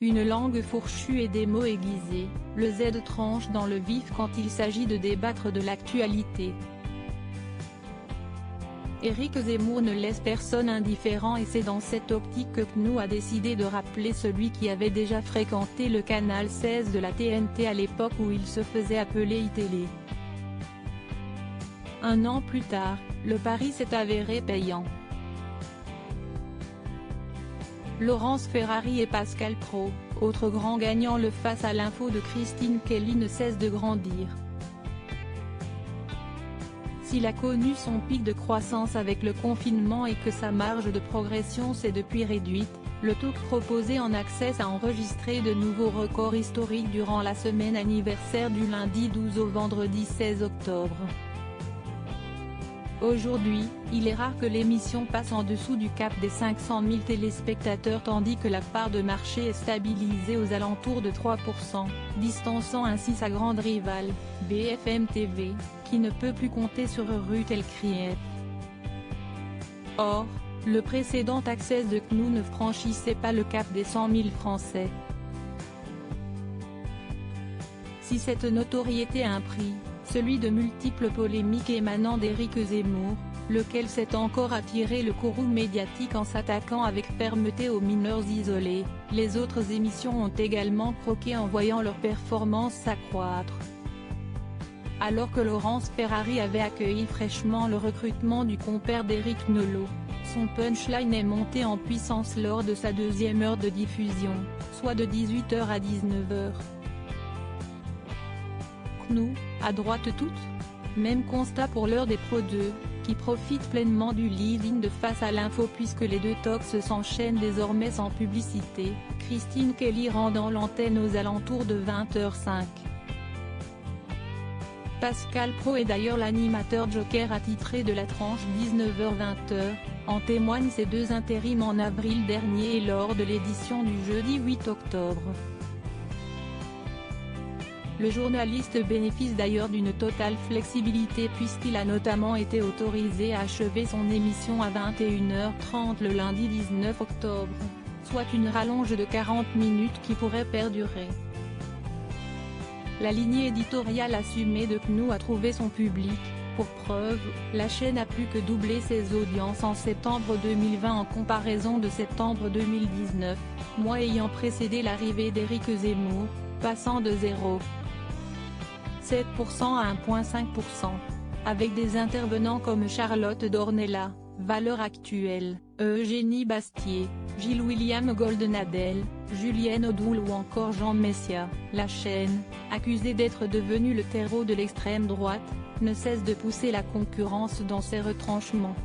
une langue fourchue et des mots aiguisés, le Z tranche dans le vif quand il s'agit de débattre de l'actualité. Éric Zemmour ne laisse personne indifférent et c'est dans cette optique que CNews a décidé de rappeler celui qui avait déjà fréquenté le canal 16 de la TNT à l'époque où il se faisait appeler iTélé. Un an plus tard, le pari s'est avéré payant. Laurence Ferrari et Pascal Praud, autres grands gagnants. Le Face à l'info de Christine Kelly ne cesse de grandir. S'il a connu son pic de croissance avec le confinement et que sa marge de progression s'est depuis réduite, le talk proposé en accès a enregistré de nouveaux records historiques durant la semaine anniversaire du lundi 12 au vendredi 16 octobre. Aujourd'hui, il est rare que l'émission passe en dessous du cap des 500 000 téléspectateurs tandis que la part de marché est stabilisée aux alentours de 3%, distançant ainsi sa grande rivale, BFM TV, qui ne peut plus compter sur Rutel Krief. Or, le précédent accès de CNews ne franchissait pas le cap des 100 000 Français. Si cette notoriété a un prix, celui de multiples polémiques émanant d'Éric Zemmour, lequel s'est encore attiré le courroux médiatique en s'attaquant avec fermeté aux mineurs isolés, les autres émissions ont également croqué en voyant leur performance s'accroître. Alors que Laurence Ferrari avait accueilli fraîchement le recrutement du compère d'Éric Nolot, son punchline est monté en puissance lors de sa deuxième heure de diffusion, soit de 18h à 19h. CNews, à droite toute? Même constat pour l'heure des Pro 2, qui profite pleinement du lead-in de Face à l'info puisque les deux talks s'enchaînent désormais sans publicité, Christine Kelly rendant l'antenne aux alentours de 20h05. Pascal Praud est d'ailleurs l'animateur joker attitré de la tranche 19h-20h, en témoignent ces deux intérims en avril dernier et lors de l'édition du jeudi 8 octobre. Le journaliste bénéficie d'ailleurs d'une totale flexibilité puisqu'il a notamment été autorisé à achever son émission à 21h30 le lundi 19 octobre, soit une rallonge de 40 minutes qui pourrait perdurer. La lignée éditoriale assumée de CNews a trouvé son public, pour preuve, la chaîne a plus que doublé ses audiences en septembre 2020 en comparaison de septembre 2019, mois ayant précédé l'arrivée d'Éric Zemmour, passant de 0,7% à 1,5%, avec des intervenants comme Charlotte Dornelas, Valeurs Actuelles, Eugénie Bastier, Gilles William Goldenadel, Julienne Odoul ou encore Jean Messia. La chaîne, accusée d'être devenue le terreau de l'extrême droite, ne cesse de pousser la concurrence dans ses retranchements.